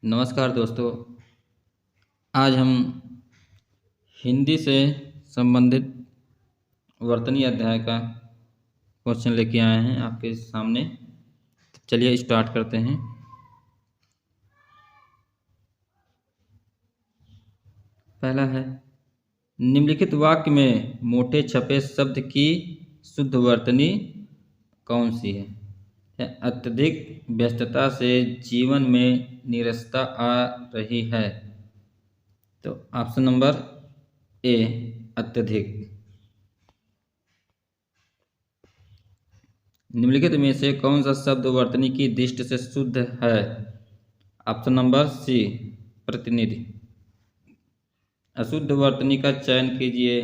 नमस्कार दोस्तों। आज हम हिंदी से संबंधित वर्तनी अध्याय का क्वेश्चन लेके आए हैं आपके सामने। चलिए स्टार्ट करते हैं। पहला है, निम्नलिखित वाक्य में मोटे छपे शब्द की शुद्ध वर्तनी कौन सी है? अत्यधिक व्यस्तता से जीवन में नीरसता आ रही है। तो ऑप्शन नंबर ए, अत्यधिक। निम्नलिखित में से कौन सा शब्द वर्तनी की दृष्टि से शुद्ध है? ऑप्शन नंबर सी, प्रतिनिधि। अशुद्ध वर्तनी का चयन कीजिए।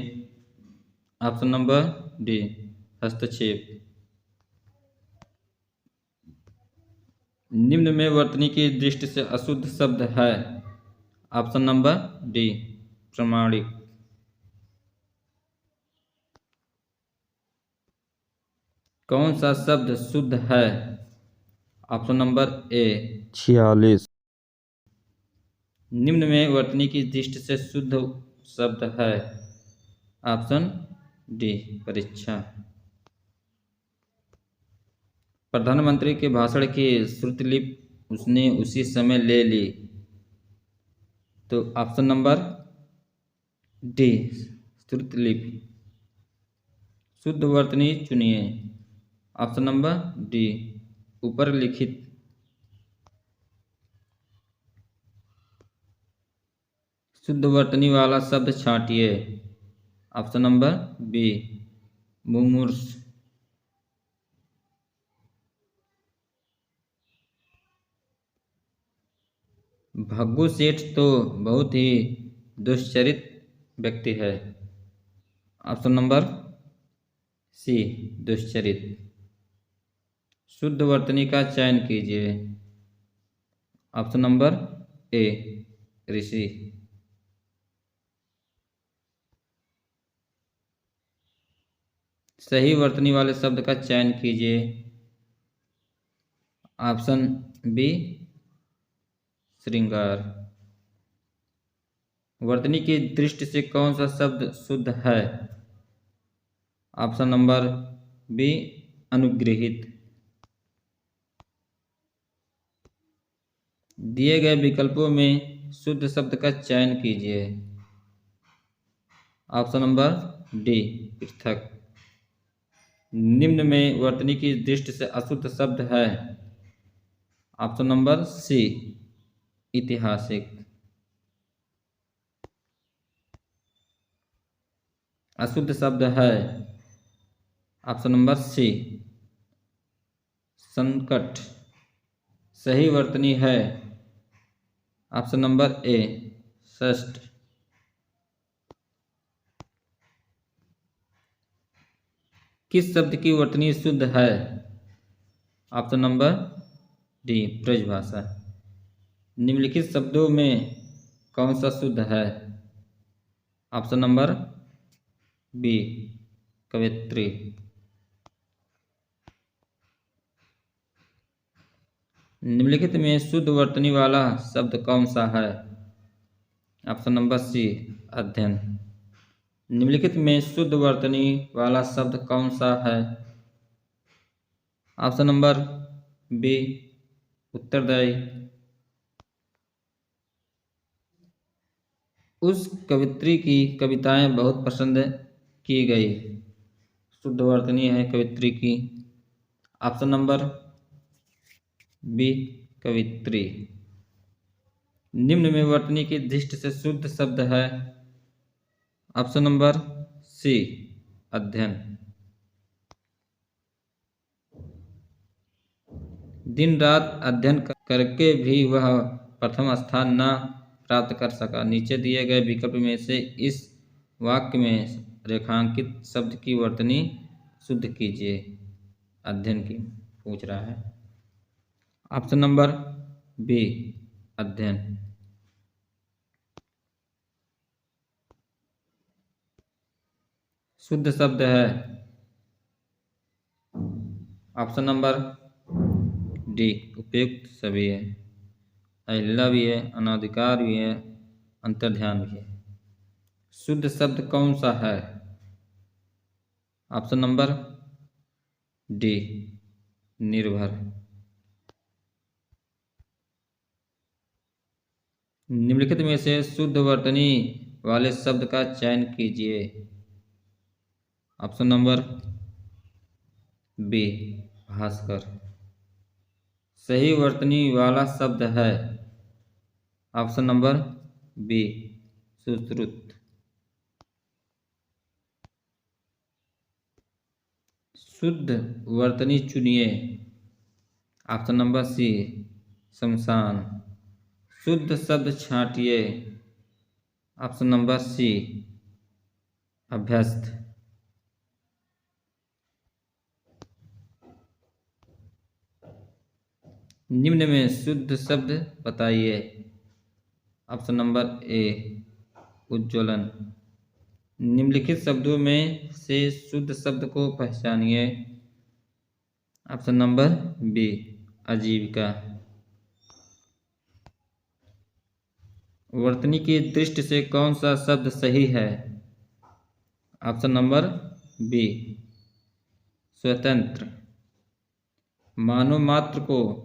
ऑप्शन नंबर डी, हस्तक्षेप। निम्न में वर्तनी की दृष्टि से अशुद्ध शब्द है। ऑप्शन नंबर डी, प्रामाणिक। कौन सा शब्द शुद्ध है? ऑप्शन नंबर ए, 46। निम्न में वर्तनी की दृष्टि से शुद्ध शब्द है। ऑप्शन डी, परीक्षा। प्रधानमंत्री के भाषण की श्रुतलिपि उसने उसी समय ले ली। तो ऑप्शन नंबर डी, श्रुतलिपि। शुद्ध वर्तनी चुनिए। ऑप्शन नंबर डी, ऊपर लिखित। शुद्ध वर्तनी वाला शब्द छांटिए। ऑप्शन नंबर बी, मुमूर्ष। भग्गू सेठ तो बहुत ही दुश्चरित व्यक्ति है। ऑप्शन नंबर सी, दुश्चरित। शुद्ध वर्तनी का चयन कीजिए। ऑप्शन नंबर ए, ऋषि। सही वर्तनी वाले शब्द का चयन कीजिए। ऑप्शन बी, श्रृंगार। वर्तनी की दृष्टि से कौन सा शब्द शुद्ध है? ऑप्शन नंबर बी, अनुग्रहित। दिए गए विकल्पों में शुद्ध शब्द का चयन कीजिए। ऑप्शन नंबर डी, पृथक। निम्न में वर्तनी की दृष्टि से अशुद्ध शब्द है। ऑप्शन नंबर सी, ऐतिहासिक। अशुद्ध शब्द है। ऑप्शन नंबर सी, संकट। सही वर्तनी है। ऑप्शन नंबर ए, षष्ठ। किस शब्द की वर्तनी शुद्ध है? Option number D, Brajbhasha. निम्नलिखित शब्दों में कौन सा शुद्ध है? ऑप्शन नंबर बी, कवयित्री। निम्नलिखित में शुद्ध वर्तनी वाला शब्द कौन सा है? ऑप्शन नंबर सी, अध्ययन। निम्नलिखित में शुद्ध वर्तनी वाला शब्द कौन सा है? ऑप्शन नंबर बी, उत्तरदायी। उस कवयित्री की कविताएं बहुत पसंद की गई। शुद्ध वर्तनी है कवयित्री की। ऑप्शन नंबर बी, कवयित्री। निम्न में वर्तनी की दृष्टि से शुद्ध शब्द है। ऑप्शन नंबर सी, अध्ययन। दिन रात अध्ययन करके भी वह प्रथम स्थान न प्राप्त कर सका। नीचे दिए गए विकल्प में से इस वाक्य में रेखांकित शब्द की वर्तनी शुद्ध कीजिए। अध्ययन की पूछ रहा है। ऑप्शन नंबर बी, अध्ययन। शुद्ध शब्द है। ऑप्शन नंबर डी, उपयुक्त सभी है। अहिल्या भी है, अनाधिकार भी है, अंतर्ध्यान भी है। शुद्ध शब्द कौन सा है? ऑप्शन नंबर डी, निर्भर। निम्नलिखित में से शुद्ध वर्तनी वाले शब्द का चयन कीजिए। ऑप्शन नंबर बी, भास्कर। सही वर्तनी वाला शब्द है ऑप्शन नंबर बी, सुश्रुत। शुद्ध वर्तनी चुनिए। ऑप्शन नंबर सी, शमशान। शुद्ध शब्द छांटिए। ऑप्शन नंबर सी, अभ्यस्त। निम्न में शुद्ध शब्द बताइए। ऑप्शन नंबर ए, उज्ज्वलन। निम्नलिखित शब्दों में से शुद्ध शब्द को पहचानिए। ऑप्शन नंबर बी, आजीविका। वर्तनी की दृष्टि से कौन सा शब्द सही है? ऑप्शन नंबर बी, स्वतंत्र। मानव मात्र को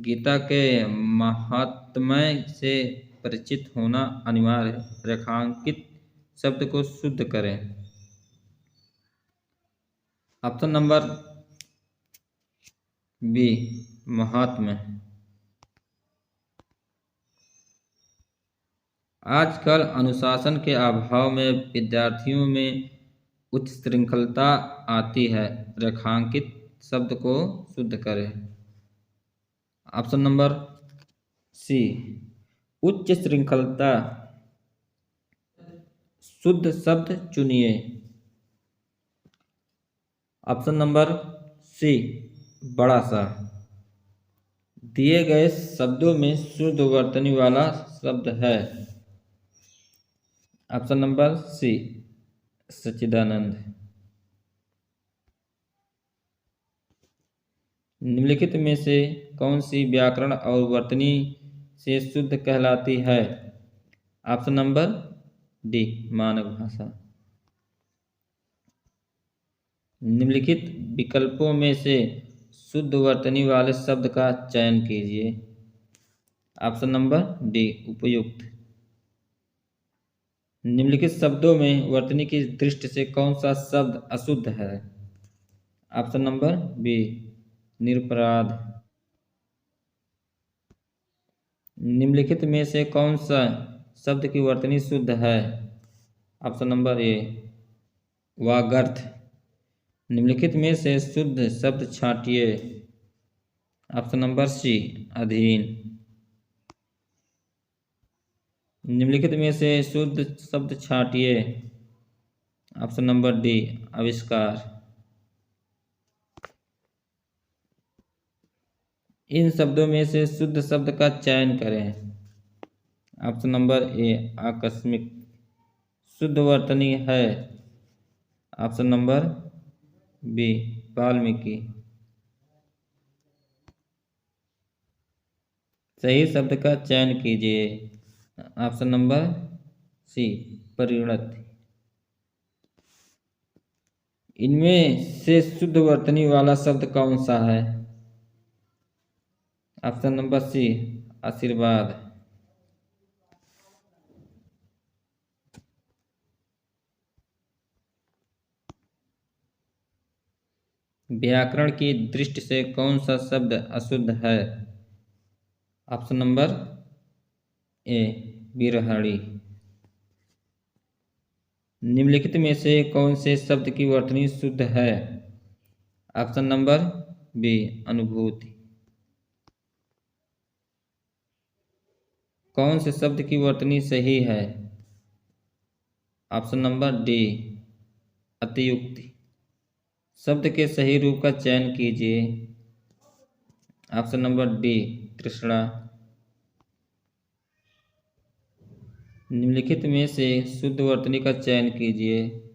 गीता के महात्म्य से परिचित होना अनिवार्य है। रेखांकित शब्द को शुद्ध करें। ऑप्शन नंबर बी, महात्म्य। आजकल अनुशासन के अभाव में विद्यार्थियों में उच्च श्रृंखलता आती है। रेखांकित शब्द को शुद्ध करें। ऑप्शन नंबर सी, उच्च श्रृंखलता। शुद्ध शब्द चुनिए। ऑप्शन नंबर सी, बड़ा सा। दिए गए शब्दों में शुद्ध वर्तनी वाला शब्द है। ऑप्शन नंबर सी, सच्चिदानंद। निम्नलिखित में से कौन सी व्याकरण और वर्तनी से शुद्ध कहलाती है? ऑप्शन नंबर डी, मानक भाषा। निम्नलिखित विकल्पों में से शुद्ध वर्तनी वाले शब्द का चयन कीजिए। ऑप्शन नंबर डी, उपयुक्त। निम्नलिखित शब्दों में वर्तनी की दृष्टि से कौन सा शब्द अशुद्ध है? ऑप्शन नंबर बी, निरपराध। निम्नलिखित में से कौन सा शब्द की वर्तनी शुद्ध है? ऑप्शन नंबर ए, वागर्थ। निम्नलिखित में से शुद्ध शब्द छांटिए। ऑप्शन नंबर सी, अधीन। निम्नलिखित में से शुद्ध शब्द छांटिए। ऑप्शन नंबर डी, आविष्कार। इन शब्दों में से शुद्ध शब्द का चयन करें। ऑप्शन नंबर ए, आकस्मिक। शुद्ध वर्तनी है। Option number B, Valmiki. सही शब्द का चयन कीजिए। ऑप्शन नंबर सी, परिणत। इनमें से शुद्ध वर्तनी वाला शब्द कौन सा है? ऑप्शन नंबर सी, आशीर्वाद। व्याकरण की दृष्टि से कौन सा शब्द अशुद्ध है? ऑप्शन नंबर ए, बिरहड़ी। निम्नलिखित में से कौन से शब्द की वर्तनी शुद्ध है? ऑप्शन नंबर बी, अनुभूति। कौन से शब्द की वर्तनी सही है? ऑप्शन नंबर डी, अतियुक्ति। शब्द के सही रूप का चयन कीजिए। ऑप्शन नंबर डी, तृष्णा। निम्नलिखित में से शुद्ध वर्तनी का चयन कीजिए।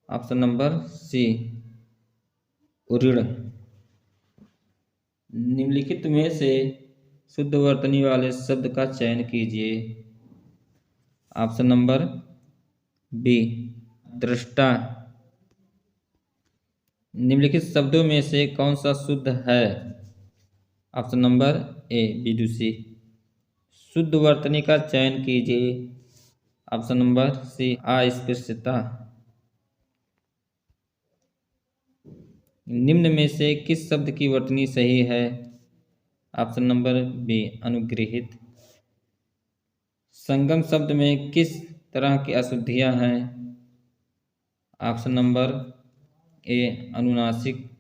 ऑप्शन नंबर सी, उऋण। निम्नलिखित में से शुद्ध वर्तनी वाले शब्द का चयन कीजिए। ऑप्शन नंबर बी, दृष्टा। निम्नलिखित शब्दों में से कौन सा शुद्ध है? ऑप्शन नंबर ए, विदुषी। शुद्ध वर्तनी का चयन कीजिए। ऑप्शन नंबर सी, अस्पृश्यता। निम्न में से किस शब्द की वर्तनी सही है? ऑप्शन नंबर बी, अनुगृहित। संगम शब्द में किस तरह की अशुद्धियां हैं? ऑप्शन नंबर ए, अनुनासिक।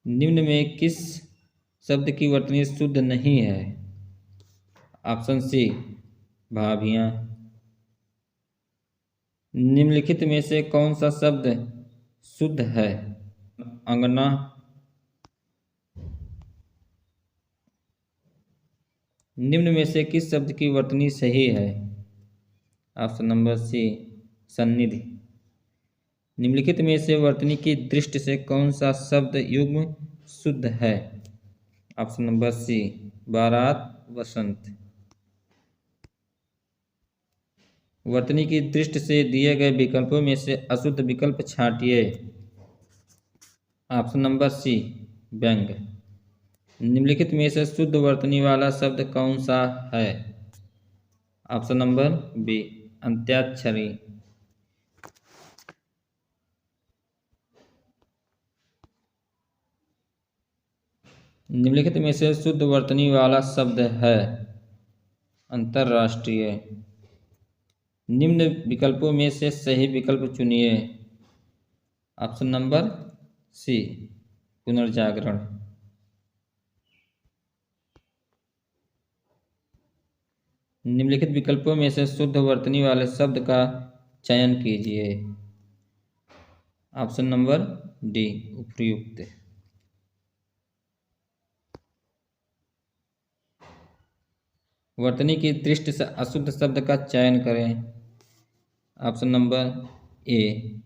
निम्न में किस शब्द की वर्तनी शुद्ध नहीं है? ऑप्शन सी, भाभियां। निम्नलिखित में से कौन सा शब्द शुद्ध है? अंगना। निम्न में से किस शब्द की वर्तनी सही है? ऑप्शन नंबर सी, सन्निधि। निम्नलिखित में से वर्तनी की दृष्टि से कौन सा शब्द युग्म शुद्ध है? ऑप्शन नंबर सी, बारात, वसंत। वर्तनी की दृष्टि से दिए गए विकल्पों में से अशुद्ध विकल्प छांटिए। ऑप्शन नंबर सी, व्यंग। निम्नलिखित में से शुद्ध वर्तनी वाला शब्द कौन सा है? ऑप्शन नंबर बी, अंत्याक्षरी। निम्नलिखित में से शुद्ध वर्तनी वाला शब्द है अंतर्राष्ट्रीय। निम्न विकल्पों में से सही विकल्प चुनिए। ऑप्शन नंबर सी, पुनर्जागरण। निम्नलिखित विकल्पों में से शुद्ध वर्तनी वाले शब्द का चयन कीजिए। ऑप्शन नंबर डी, उपर्युक्त। वर्तनी की दृष्टि से अशुद्ध शब्द का चयन करें। ऑप्शन नंबर ए,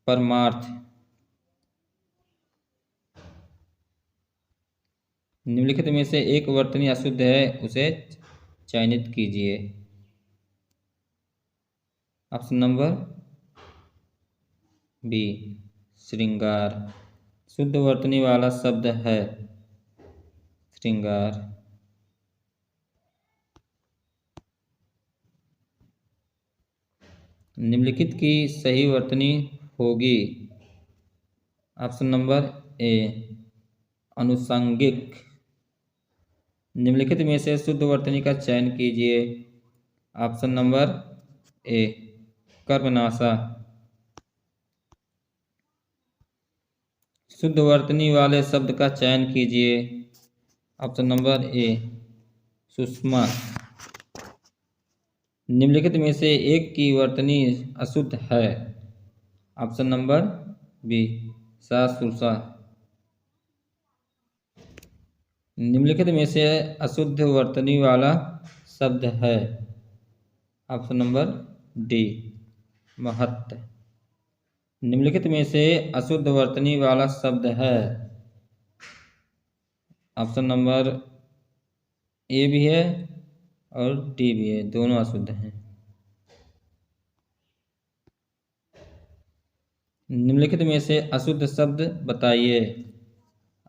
परमार्थ। निम्नलिखित में से एक वर्तनी अशुद्ध है, उसे चयनित कीजिए। ऑप्शन नंबर बी, श्रृंगार। शुद्ध वर्तनी वाला शब्द है श्रृंगार। निम्नलिखित की सही वर्तनी होगी। ऑप्शन नंबर ए, अनुषंगिक। निम्नलिखित में से शुद्ध वर्तनी का चयन कीजिए। Option number A, Karmanasha. शुद्ध वर्तनी वाले शब्द का चयन कीजिए। ऑप्शन नंबर ए, सुषमा। निम्नलिखित में से एक की वर्तनी अशुद्ध है। ऑप्शन नंबर बी, सासुसा। निम्नलिखित में से अशुद्ध वर्तनी वाला शब्द है। ऑप्शन नंबर डी, महत्व। निम्नलिखित में से अशुद्ध वर्तनी वाला शब्द है। ऑप्शन नंबर ए भी है और डी भी है, दोनों अशुद्ध हैं। निम्नलिखित में से अशुद्ध शब्द बताइए।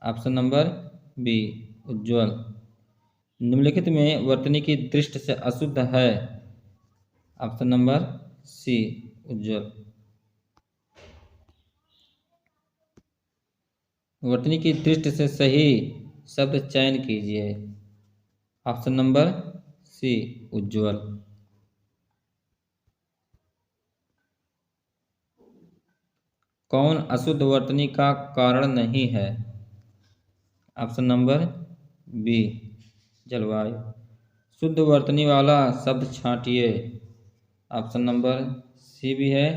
ऑप्शन नंबर बी, उज्ज्वल। निम्नलिखित में वर्तनी की दृष्टि से अशुद्ध है। ऑप्शन नंबर सी, उज्ज्वल। वर्तनी की दृष्टि से सही शब्द चयन कीजिए। ऑप्शन नंबर सी, उज्ज्वल। कौन अशुद्ध वर्तनी का कारण नहीं है? ऑप्शन नंबर बी, जलवायु। शुद्ध वर्तनी वाला शब्द छांटिए। ऑप्शन नंबर सी भी है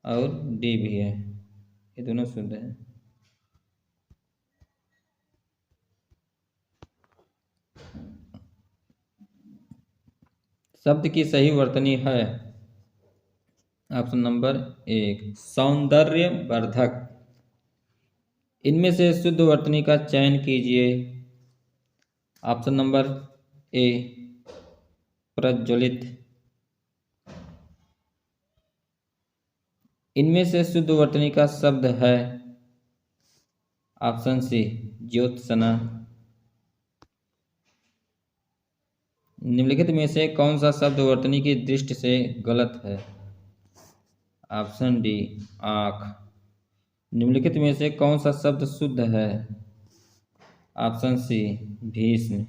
और डी भी है, ये दोनों शुद्ध हैं। शब्द की सही वर्तनी है। ऑप्शन नंबर एक, सौंदर्य वर्धक। इनमें से शुद्ध वर्तनी का चयन कीजिए। ऑप्शन नंबर ए प्रज्वलित। इनमें से शुद्ध वर्तनी का शब्द है। ऑप्शन सी ज्योत्सना। निम्नलिखित में से कौन सा शब्द वर्तनी की दृष्टि से गलत है? ऑप्शन डी आँख। निम्नलिखित में से कौन सा शब्द शुद्ध है? Option C Bhishma.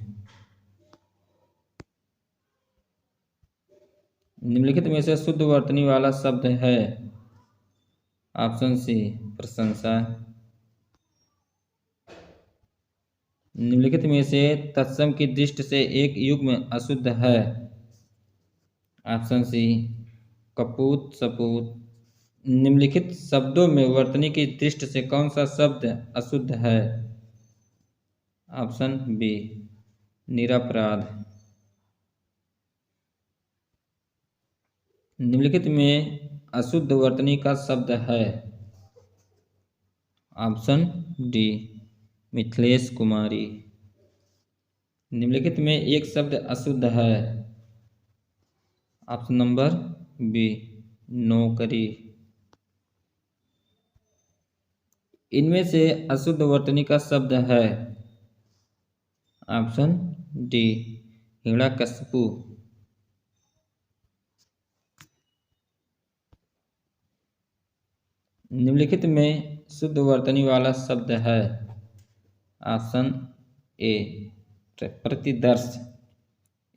निम्नलिखित में से शुद्ध वर्तनी वाला शब्द है। ऑप्शन सी प्रशंसा। निम्नलिखित में से तत्सम की दृष्टि से एक युग्म अशुद्ध है। ऑप्शन सी कपूत सपूत। निम्नलिखित शब्दों में वर्तनी की दृष्टि से कौन सा शब्द अशुद्ध है? ऑप्शन बी निरपराध। निम्नलिखित में अशुद्ध वर्तनी का शब्द है। ऑप्शन डी मिथिलेश कुमारी। निम्नलिखित में एक शब्द अशुद्ध है। ऑप्शन नंबर बी नौकरी। इनमें से अशुद्ध वर्तनी का शब्द है। Option D Hiranyakashipu. निम्नलिखित में शुद्ध वर्तनी वाला शब्द है। ऑप्शन ए प्रतिदर्श।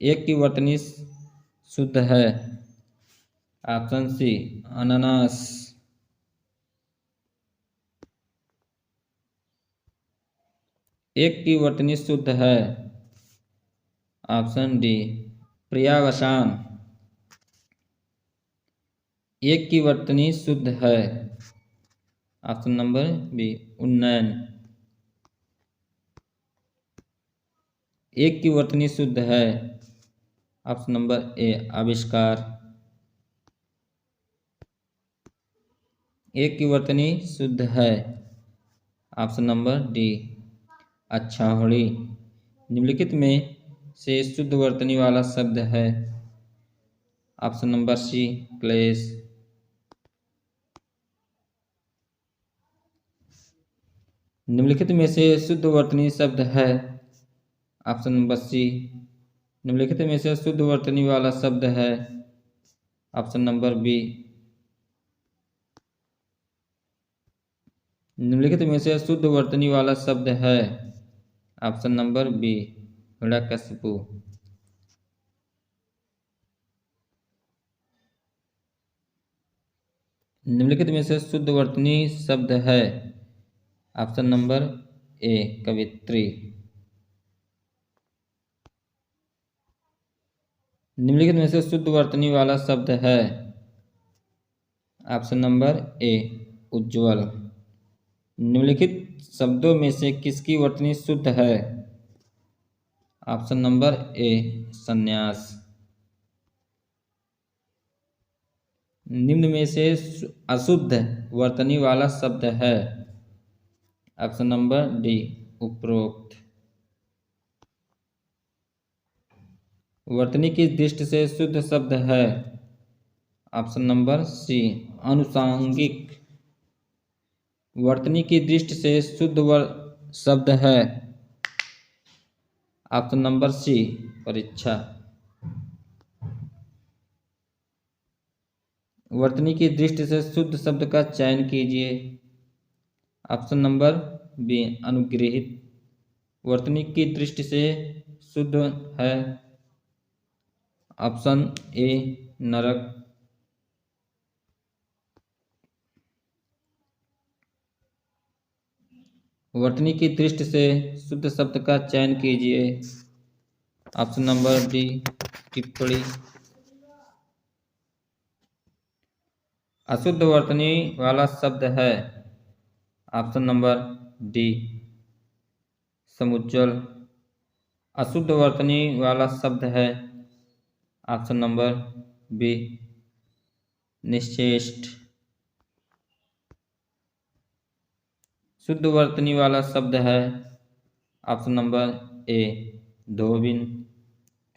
एक की वर्तनी शुद्ध है। ऑप्शन सी अनानास। एक की वर्तनी शुद्ध है। ऑप्शन डी पर्यावसान। एक की वर्तनी शुद्ध है। ऑप्शन नंबर बी उन्नयन। एक की वर्तनी शुद्ध है। ऑप्शन नंबर ए आविष्कार। एक की वर्तनी शुद्ध है। ऑप्शन नंबर डी अच्छावड़ी। निम्नलिखित में से शुद्ध वर्तनी वाला शब्द है। ऑप्शन नंबर सी क्लेश। निम्नलिखित में से शुद्ध वर्तनी शब्द है। Option number C. निम्नलिखित में से शुद्ध वर्तनी वाला शब्द है। Option number B. निम्नलिखित में से शुद्ध वर्तनी वाला शब्द है। Option number B Hiranyakashipu. निम्नलिखित में से शुद्ध वर्तनी शब्द है। ऑप्शन नंबर ए कवित्री। निम्नलिखित में से शुद्ध वर्तनी वाला शब्द है। ऑप्शन नंबर ए उज्ज्वल। निम्नलिखित शब्दों में से किसकी वर्तनी शुद्ध है? ऑप्शन नंबर ए संन्यास। निम्न में से अशुद्ध वर्तनी वाला शब्द है। ऑप्शन नंबर डी उपरोक्त। वर्तनी की दृष्टि से शुद्ध शब्द है। ऑप्शन नंबर सी आनुषांगिक। वर्तनी की दृष्टि से शुद्ध शब्द है। ऑप्शन नंबर सी परीक्षा। वर्तनी की दृष्टि से शुद्ध शब्द का चयन कीजिए। ऑप्शन नंबर बी अनुग्रहित। वर्तनी की दृष्टि से शुद्ध है। ऑप्शन ए नरक। वर्तनी की दृष्टि से शुद्ध शब्द का चयन कीजिए। ऑप्शन नंबर डी टिप्पणी। अशुद्ध वर्तनी वाला शब्द है। ऑप्शन नंबर डी समुज्ज्वल। अशुद्ध वर्तनी वाला शब्द है। ऑप्शन नंबर बी निश्चेष्ट। शुद्ध वर्तनी वाला शब्द है? ऑप्शन नंबर ए धोबिन।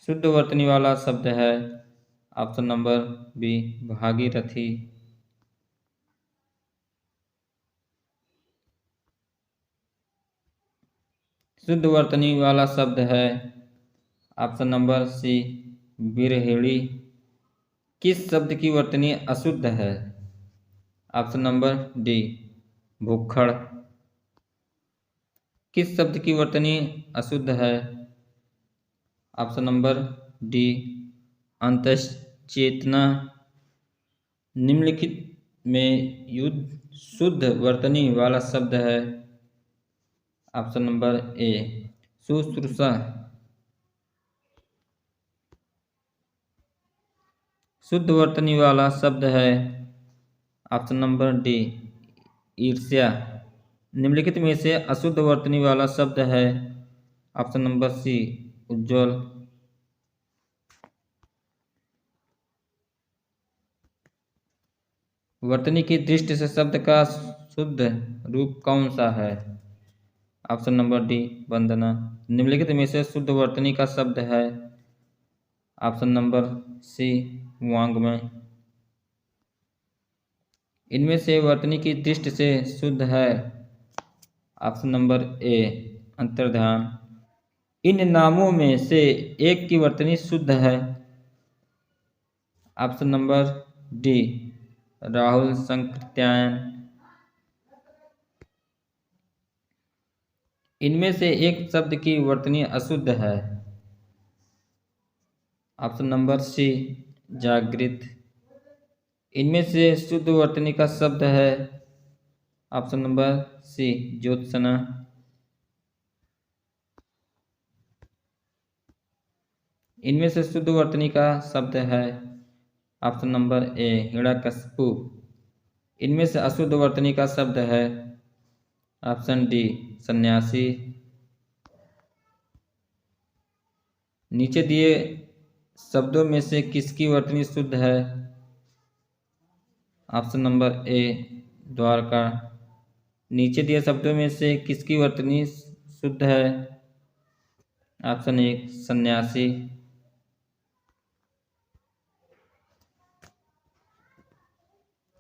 शुद्ध वर्तनी वाला शब्द है? Option number B Bhagirathi. शुद्ध वर्तनी वाला शब्द है? ऑप्शन नंबर सी बिरहिणी। किस शब्द की वर्तनी अशुद्ध है? ऑप्शन नंबर डी भुक्खड़। किस शब्द की वर्तनी अशुद्ध है? ऑप्शन नंबर डी अंतश्चेतना। निम्नलिखित में युद्ध शुद्ध वर्तनी वाला शब्द है? ऑप्शन नंबर ए शुश्रूषा। शुद्ध वर्तनी वाला शब्द है? ऑप्शन नंबर डी ईर्ष्या। निम्नलिखित में से अशुद्ध वर्तनी वाला शब्द है? ऑप्शन नंबर सी उज्ज्वल। वर्तनी की दृष्टि से शब्द का शुद्ध रूप कौन सा है? ऑप्शन नंबर डी वंदना। निम्नलिखित में से शुद्ध वर्तनी का शब्द है? ऑप्शन नंबर सी वांग्मय। इनमें से वर्तनी की दृष्टि से शुद्ध है? ऑप्शन नंबर ए अंतर्ध्यान। इन नामों में से एक की वर्तनी शुद्ध है? Option number D Rahul Sankrityayan. इनमें से एक शब्द की वर्तनी अशुद्ध है? ऑप्शन नंबर सी जागृत। इनमें से शुद्ध वर्तनी का शब्द है? ऑप्शन नंबर सी ज्योत्सना। इनमें से शुद्ध वर्तनी का शब्द है? Option number A Hiranyakashipu. इनमें से अशुद्ध वर्तनी का शब्द है? ऑप्शन डी सन्यासी। नीचे दिए शब्दों में से किसकी वर्तनी शुद्ध है? ऑप्शन नंबर ए द्वारका। नीचे दिए शब्दों में से किसकी वर्तनी शुद्ध है? ऑप्शन ए सन्यासी।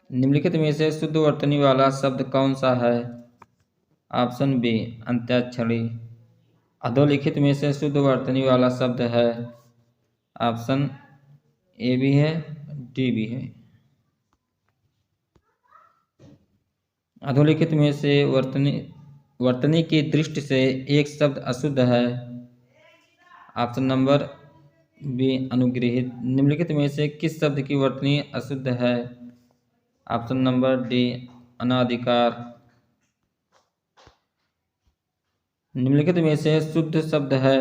निम्नलिखित में से शुद्ध वर्तनी वाला शब्द कौन सा है? Option B अंत्याक्षरी। अधोलिखित में से शुद्ध वर्तनी वाला शब्द है? ऑप्शन ए भी है डी भी है। अधोलिखित में से वर्तनी की दृष्टि से एक शब्द अशुद्ध है? ऑप्शन नंबर बी अनुग्रहित। निम्नलिखित में से किस शब्द की वर्तनी अशुद्ध है? ऑप्शन नंबर डी अनाधिकार। निम्नलिखित में से शुद्ध शब्द है?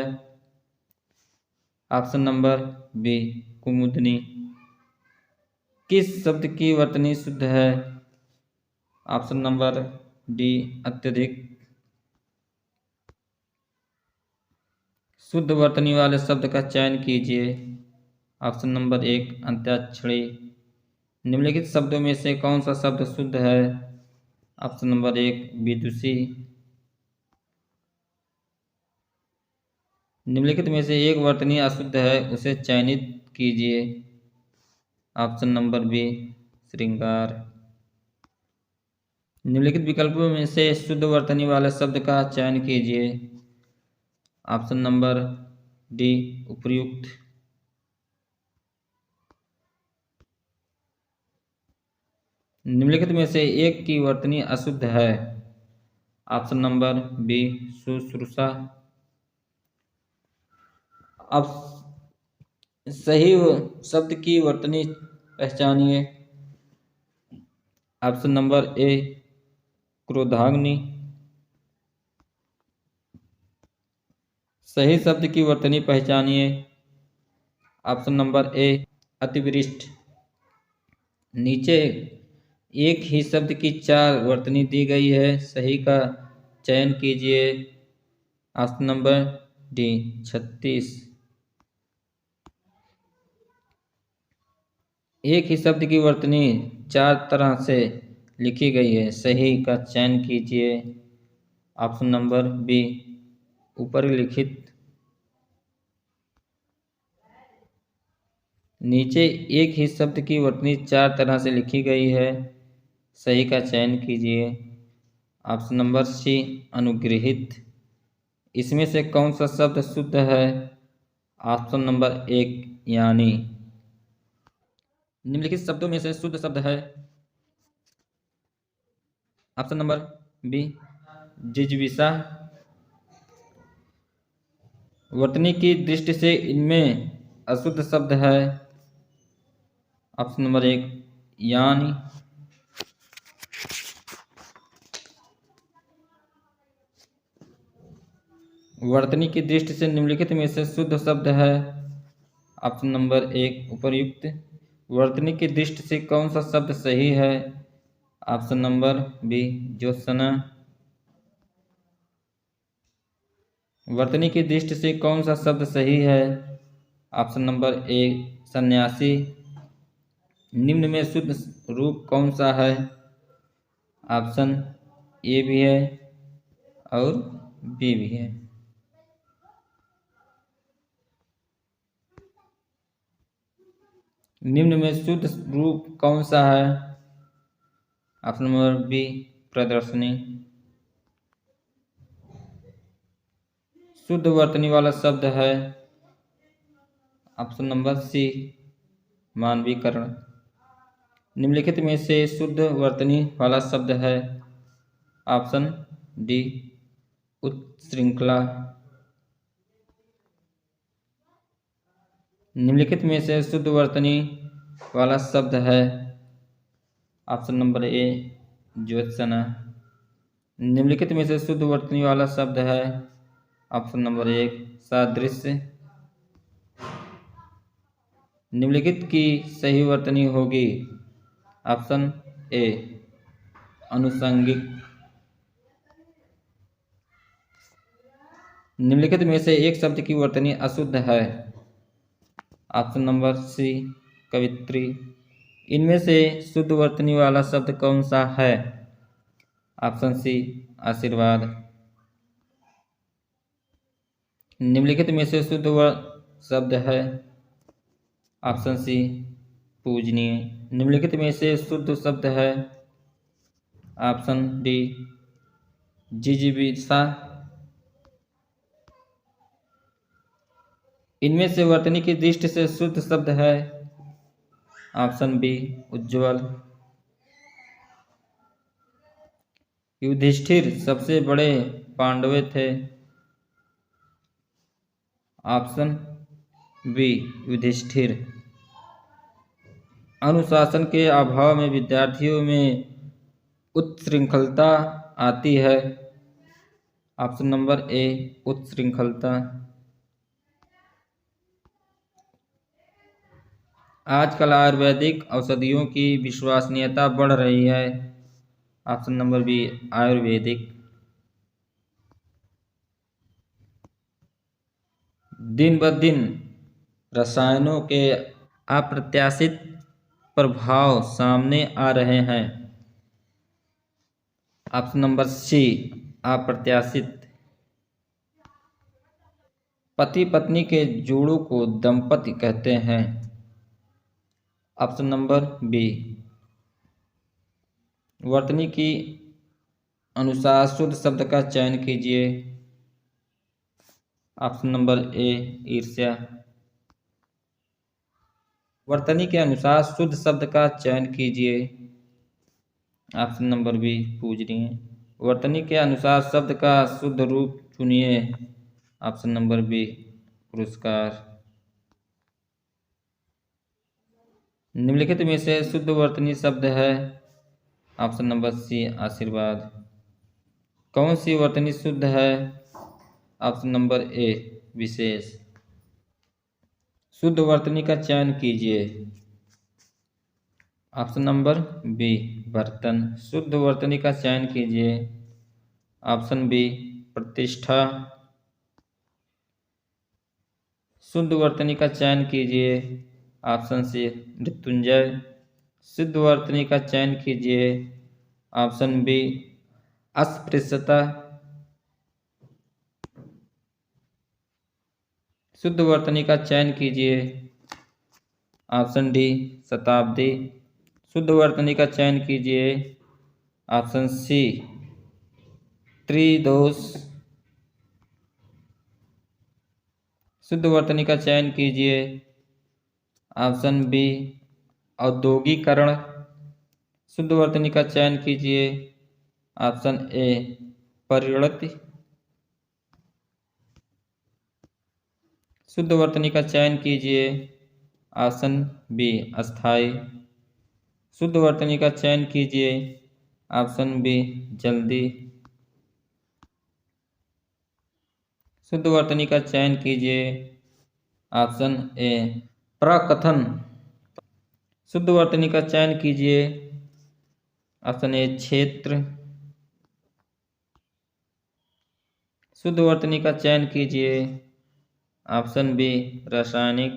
ऑप्शन नंबर बी कुमुदनी। किस शब्द की वर्तनी शुद्ध है? ऑप्शन नंबर डी अत्यधिक। शुद्ध वर्तनी वाले शब्द का चयन कीजिए। ऑप्शन नंबर एक अंत्याक्षरी। निम्नलिखित शब्दों में से कौन सा शब्द शुद्ध है? ऑप्शन नंबर एक विदुषी। निम्नलिखित में से एक वर्तनी अशुद्ध है, उसे चयनित कीजिए। ऑप्शन नंबर बी श्रृंगार। निम्नलिखित विकल्पों में से शुद्ध वर्तनी वाले शब्द का चयन कीजिए। ऑप्शन नंबर डी उपर्युक्त। निम्नलिखित में से एक की वर्तनी अशुद्ध है। ऑप्शन नंबर बी शुश्रूषा। अब सही शब्द की वर्तनी पहचानिए। ऑप्शन नंबर ए क्रोधाग्नि। सही शब्द की वर्तनी पहचानिए। ऑप्शन नंबर ए अतिवृष्ट। नीचे एक ही शब्द की 4 वर्तनी दी गई है, सही का चयन कीजिए। Option number D 36। एक ही शब्द की वर्तनी 4 तरह से लिखी गई है, सही का चयन कीजिए। ऑप्शन नंबर बी ऊपर लिखित नीचे एक ही शब्द की वर्तनी 4 तरह से लिखी गई है, सही का चयन कीजिए। ऑप्शन नंबर सी अनुग्रहित। इसमें से कौन सा शब्द शुद्ध है? ऑप्शन नंबर एक यानी। निम्नलिखित शब्दों में से शुद्ध शब्द है। ऑप्शन नंबर बी जिजीविषा। वर्तनी की दृष्टि से इनमें अशुद्ध शब्द है। ऑप्शन नंबर एक यानी। वर्तनी की दृष्टि से निम्नलिखित में से शुद्ध शब्द है। ऑप्शन नंबर एक उपर्युक्त। वर्तनी की दृष्टि से कौन सा शब्द सही है? ऑप्शन नंबर बी ज्योत्सना। वर्तनी की दृष्टि से कौन सा शब्द सही है? ऑप्शन नंबर ए सन्यासी। निम्न में शुद्ध रूप कौन सा है? ऑप्शन ए भी है और बी भी है। निम्न में शुद्ध रूप कौन सा है? ऑप्शन नंबर बी प्रदर्शनी। शुद्ध वर्तनी वाला शब्द है। ऑप्शन नंबर सी मानवीकरण। निम्नलिखित में से शुद्ध वर्तनी वाला शब्द है। ऑप्शन डी उत्श्रृंखला। निम्नलिखित में से शुद्ध वर्तनी वाला शब्द है। ऑप्शन नंबर ए ज्योत्सना। निम्नलिखित में से शुद्ध वर्तनी वाला शब्द है। ऑप्शन नंबर एक सादृश्य। निम्नलिखित की सही वर्तनी होगी। ऑप्शन ए अनुषंगिक। निम्नलिखित में से एक शब्द की वर्तनी अशुद्ध है। ऑप्शन नंबर सी कवित्री। इनमें से शुद्ध वर्तनी वाला शब्द कौन सा है? ऑप्शन सी आशीर्वाद। निम्नलिखित में से शुद्ध शब्द है। ऑप्शन सी पूजनीय। निम्नलिखित में से शुद्ध शब्द है। ऑप्शन डी जिजीविषा। इनमें से वर्तनी की दृष्टि से शुद्ध शब्द है। ऑप्शन बी उज्ज्वल। युधिष्ठिर सबसे बड़े पांडव थे। ऑप्शन बी युधिष्ठिर। अनुशासन के अभाव में विद्यार्थियों में उत्श्रृंखलता आती है। ऑप्शन नंबर ए उत्श्रृंखलता। आजकल आयुर्वेदिक औषधियों की विश्वसनीयता बढ़ रही है। ऑप्शन नंबर बी आयुर्वेदिक। दिन ब दिन रसायनों के अप्रत्याशित प्रभाव सामने आ रहे हैं। ऑप्शन नंबर सी अप्रत्याशित। पति पत्नी के जोड़ों को दंपति कहते हैं। Option number B. वर्तनी की अनुसार शुद्ध शब्द का चयन कीजिए। ऑप्शन नंबर ए ईर्ष्या। वर्तनी के अनुसार शुद्ध शब्द का चयन कीजिए। ऑप्शन नंबर बी पूजनीय। वर्तनी के अनुसार शब्द का शुद्ध रूप चुनिए। ऑप्शन नंबर बी पुरस्कार। निम्नलिखित में से शुद्ध वर्तनी शब्द है। ऑप्शन नंबर सी आशीर्वाद। कौन सी वर्तनी शुद्ध है? ऑप्शन नंबर ए विशेष। शुद्ध वर्तनी का चयन कीजिए। ऑप्शन नंबर बी बर्तन। शुद्ध वर्तनी का चयन कीजिए। ऑप्शन बी प्रतिष्ठा। शुद्ध वर्तनी का चयन कीजिए। ऑप्शन सी मृत्युंजय। शुद्ध वर्तनी का चयन कीजिए। ऑप्शन बी अस्पृश्यता। शुद्ध वर्तनी का चयन कीजिए। ऑप्शन डी शताब्दी। शुद्ध वर्तनी का चयन कीजिए। ऑप्शन सी त्रिदोष। शुद्ध वर्तनी का चयन कीजिए। ऑप्शन बी औद्योगिकरण। शुद्ध वर्तनी का चयन कीजिए। ऑप्शन ए परिणति। शुद्ध वर्तनी का चयन कीजिए। ऑप्शन बी अस्थाई। शुद्ध वर्तनी का चयन कीजिए। ऑप्शन बी जल्दी। शुद्ध वर्तनी का चयन कीजिए। ऑप्शन ए प्रकथन। शुद्ध वर्तनी का चयन कीजिए। ऑप्शन ए क्षेत्र। शुद्ध वर्तनी का चयन कीजिए। ऑप्शन बी रासायनिक।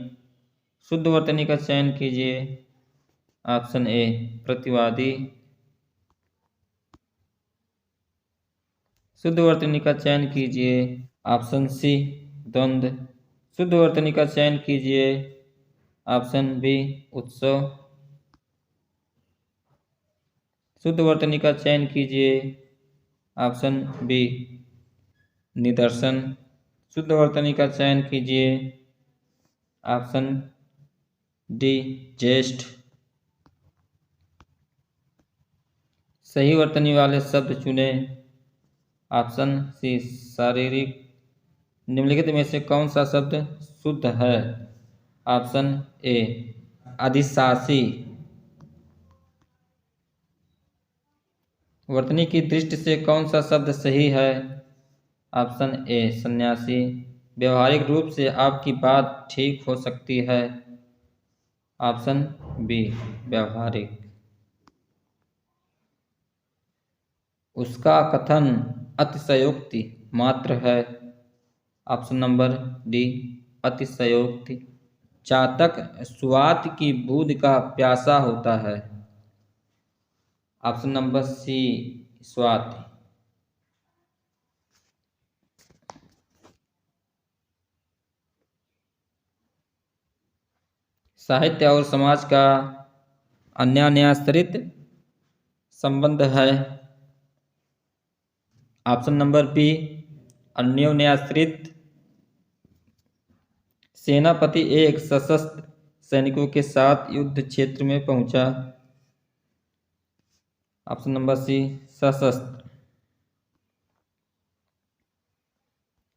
शुद्ध वर्तनी का चयन कीजिए। ऑप्शन ए प्रतिवादी। शुद्ध वर्तनी का चयन कीजिए। ऑप्शन सी द्वंद्व। शुद्ध वर्तनी का चयन कीजिए। ऑप्शन बी उत्सव। शुद्ध वर्तनी का चयन कीजिए। ऑप्शन बी निदर्शन। शुद्ध वर्तनी का चयन कीजिए। ऑप्शन डी ज्येष्ठ। सही वर्तनी वाले शब्द चुने। ऑप्शन सी शारीरिक। निम्नलिखित में से कौन सा शब्द शुद्ध है? ऑप्शन ए अधिशासी। वर्तनी की दृष्टि से कौन सा शब्द सही है? ऑप्शन ए सन्यासी। व्यवहारिक रूप से आपकी बात ठीक हो सकती है। ऑप्शन बी व्यवहारिक। उसका कथन अतिशयोक्ति मात्र है। ऑप्शन नंबर डी अतिशयोक्ति। चातक स्वाति की बूंद का प्यासा होता है। ऑप्शन नंबर सी स्वाति। साहित्य और समाज का अन्यान्याश्रित संबंध है। ऑप्शन नंबर बी अन्योन्याश्रित। सेनापति एक सशस्त्र सैनिकों के साथ युद्ध क्षेत्र में पहुंचा। ऑप्शन नंबर सी सशस्त्र।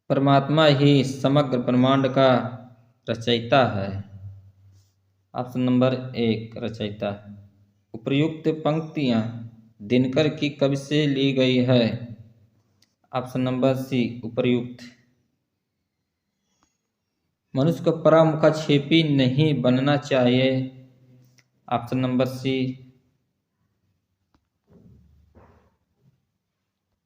परमात्मा ही समग्र ब्रह्मांड का रचयिता है। ऑप्शन नंबर एक रचयिता। उपर्युक्त पंक्तियां दिनकर की कवि से ली गई है। ऑप्शन नंबर सी उपर्युक्त। मनुष्य को परामुखाक्षेपी नहीं बनना चाहिए। Option number C.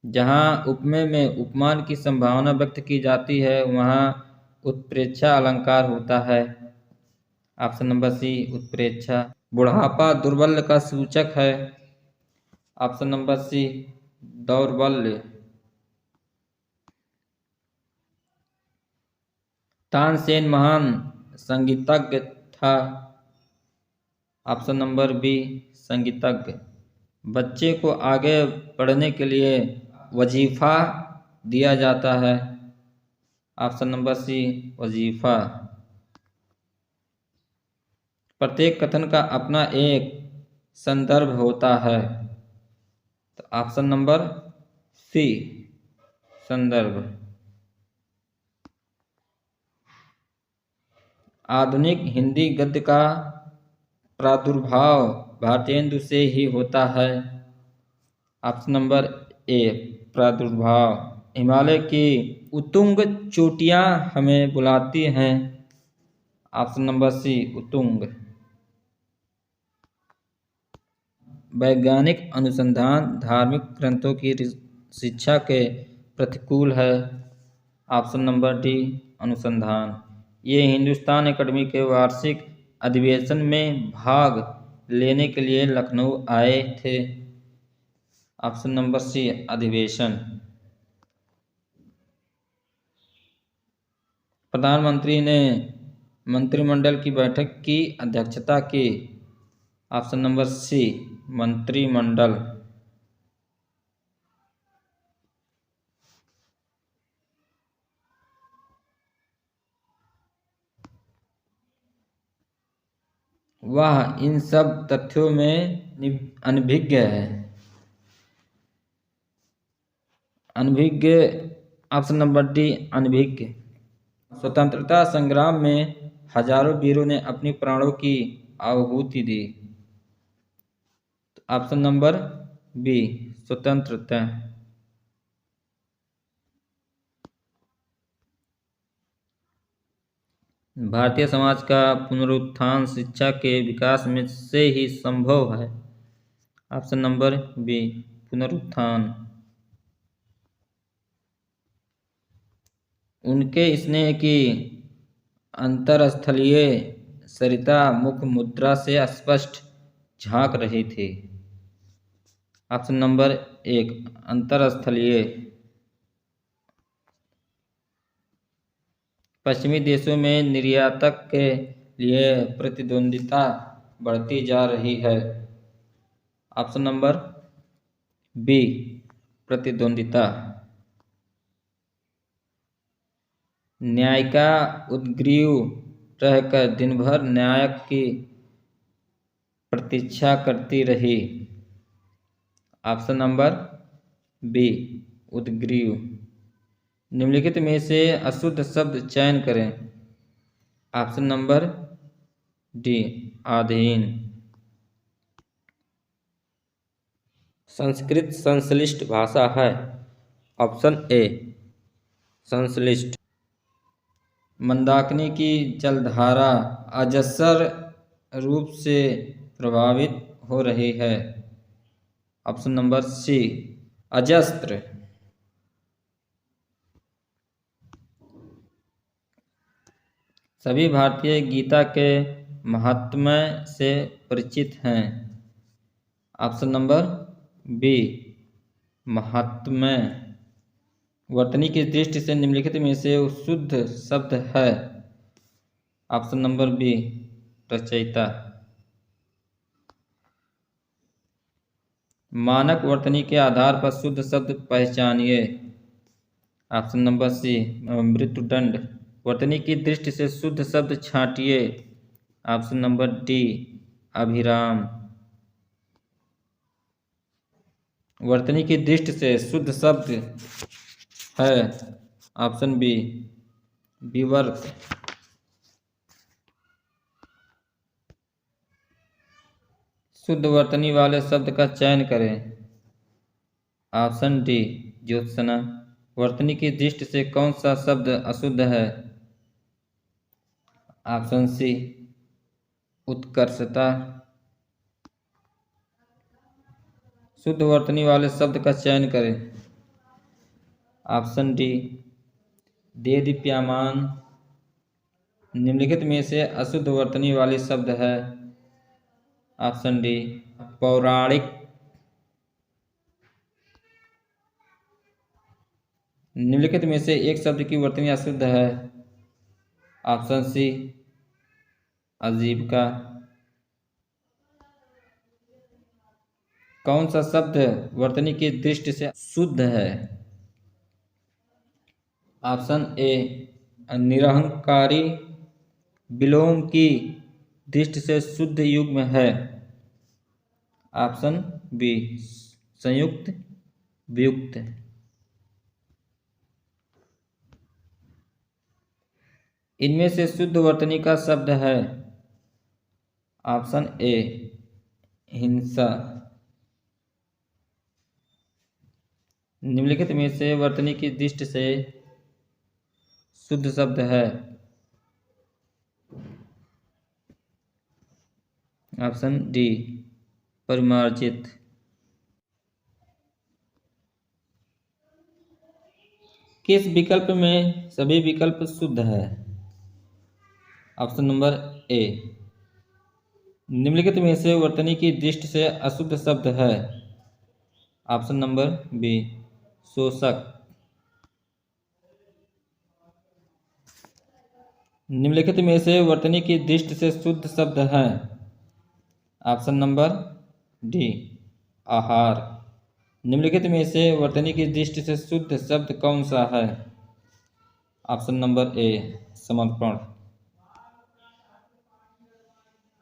जहां उपमेय में उपमान की संभावना व्यक्त की जाती है वहां उत्प्रेक्षा अलंकार होता है। ऑप्शन नंबर सी उत्प्रेक्षा। बुढ़ापा दुर्बल्य का सूचक है। ऑप्शन नंबर सी दौर्बल्य। तानसेन महान संगीतज्ञ था। ऑप्शन नंबर बी संगीतज्ञ। बच्चे को आगे बढ़ने के लिए वजीफा दिया जाता है। ऑप्शन नंबर सी वजीफा। प्रत्येक कथन का अपना एक संदर्भ होता है। तो ऑप्शन नंबर सी संदर्भ। आधुनिक हिंदी गद्य का प्रादुर्भाव भारतेंदु से ही होता है। ऑप्शन नंबर ए प्रादुर्भाव। हिमालय की उत्तुंग चोटियां हमें बुलाती हैं। ऑप्शन नंबर सी उत्तुंग। वैज्ञानिक अनुसंधान धार्मिक ग्रंथों की शिक्षा के प्रतिकूल है। ऑप्शन नंबर डी अनुसंधान। ये हिंदुस्तान एकेडमी के वार्षिक अधिवेशन में भाग लेने के लिए लखनऊ आए थे। ऑप्शन नंबर सी अधिवेशन। प्रधानमंत्री ने मंत्रिमंडल की बैठक की अध्यक्षता की? ऑप्शन नंबर सी, मंत्रिमंडल। वह इन सब तथ्यों में अनभिज्ञ है। अनभिज्ञ, ऑप्शन नंबर डी, अनभिज्ञ। स्वतंत्रता संग्राम में हजारों वीरों ने अपनी प्राणों की आहुति दी। ऑप्शन नंबर बी, स्वतंत्रता। भारतीय समाज का पुनरुत्थान शिक्षा के विकास में से ही संभव है। ऑप्शन नंबर बी, पुनरुत्थान। उनके स्नेह की अंतरस्थलीय सरिता मुख मुद्रा से स्पष्ट झांक रही थी। ऑप्शन नंबर एक, अंतरस्थलीय। पश्चिमी देशों में निर्यातक के लिए प्रतिद्वंदिता बढ़ती जा रही है। ऑप्शन नंबर बी, प्रतिद्वंदिता। न्यायिका उद्ग्रीव रहकर दिन भर न्याय की प्रतीक्षा करती रही। ऑप्शन नंबर बी, उद्ग्रीव। निम्नलिखित में से अशुद्ध शब्द चयन करें। ऑप्शन नंबर डी, अधीन। संस्कृत संश्लिष्ट भाषा है। ऑप्शन ए, संश्लिष्ट। मंदाकिनी की जलधारा अजस्र रूप से प्रभावित हो रही है। ऑप्शन नंबर सी, अजस्त्र। सभी भारतीय गीता के महात्म्य से परिचित हैं। ऑप्शन नंबर बी, महात्म्य। वर्तनी की दृष्टि से निम्नलिखित में से शुद्ध शब्द है। ऑप्शन नंबर बी, रचयिता। मानक वर्तनी के आधार पर शुद्ध शब्द पहचानिए। ऑप्शन नंबर सी, मृत्युदंड। वर्तनी की दृष्टि से शुद्ध शब्द छांटिए। ऑप्शन नंबर डी, अभिराम। वर्तनी की दृष्टि से शुद्ध शब्द है। ऑप्शन बी, विवर्त। शुद्ध वर्तनी वाले शब्द का चयन करें। ऑप्शन डी, ज्योत्सना। वर्तनी की दृष्टि से कौन सा शब्द अशुद्ध है? ऑप्शन सी, उत्कर्षता। शुद्ध वर्तनी वाले शब्द का चयन करें। ऑप्शन डी, देदीप्यमान। निम्नलिखित में से अशुद्ध वर्तनी वाली शब्द है। ऑप्शन डी, पौराणिक। निम्नलिखित में से एक शब्द की वर्तनी अशुद्ध है। ऑप्शन सी, आजीविका। कौन सा शब्द वर्तनी की दृष्टि से शुद्ध है? Option A, निरहंकारी। विलोम की दृष्टि से शुद्ध युग्म है। ऑप्शन बी, संयुक्त वियुक्त। इनमें से शुद्ध वर्तनी का शब्द है। ऑप्शन ए, हिंसा। निम्नलिखित में से वर्तनी की दृष्टि से शुद्ध शब्द है। ऑप्शन डी, परिमार्जित। किस विकल्प में सभी विकल्प शुद्ध है? ऑप्शन नंबर ए, निम्नलिखित में से वर्तनी की दृष्टि से अशुद्ध शब्द है। ऑप्शन नंबर बी, शोषक। निम्नलिखित में से वर्तनी की दृष्टि से शुद्ध शब्द है। ऑप्शन नंबर डी आहार। निम्नलिखित में से वर्तनी की दृष्टि से शुद्ध शब्द कौन सा है? ऑप्शन नंबर ए समर्पण।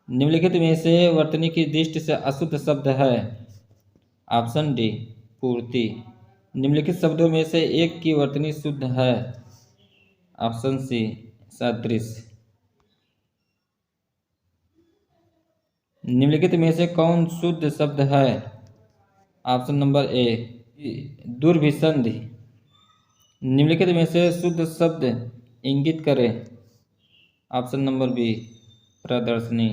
निम्नलिखित में से वर्तनी की दृष्टि से अशुद्ध शब्द है। ऑप्शन डी पूर्ति। निम्नलिखित शब्दों में से एक की वर्तनी शुद्ध है। ऑप्शन सी सादृश्य। निम्नलिखित में से कौन शुद्ध शब्द है? ऑप्शन नंबर ए दुर्भिसंधि। निम्नलिखित में से शुद्ध शब्द इंगित करे। ऑप्शन नंबर बी प्रदर्शनी।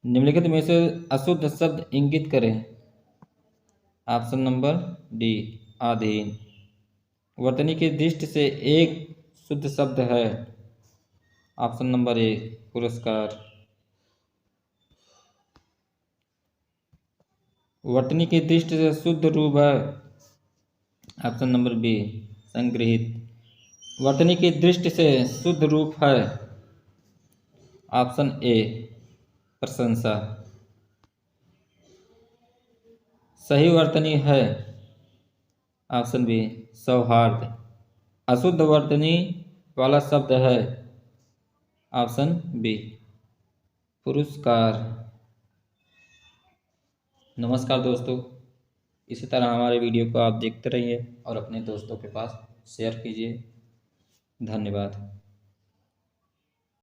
निम्नलिखित में से अशुद्ध शब्द इंगित करे। ऑप्शन नंबर डी आधीन। वर्तनी की दृष्टि से एक शुद्ध शब्द है। ऑप्शन नंबर ए पुरस्कार। वर्तनी की दृष्टि से शुद्ध रूप है। ऑप्शन नंबर बी संग्रहित। वर्तनी की दृष्टि से शुद्ध रूप है। ऑप्शन ए प्रशंसा। सही वर्तनी है। ऑप्शन बी सौहार्द। अशुद्ध वर्तनी वाला शब्द है। ऑप्शन बी पुरस्कार। नमस्कार दोस्तों, इसी तरह हमारे वीडियो को आप देखते रहिए और अपने दोस्तों के पास शेयर कीजिए। धन्यवाद।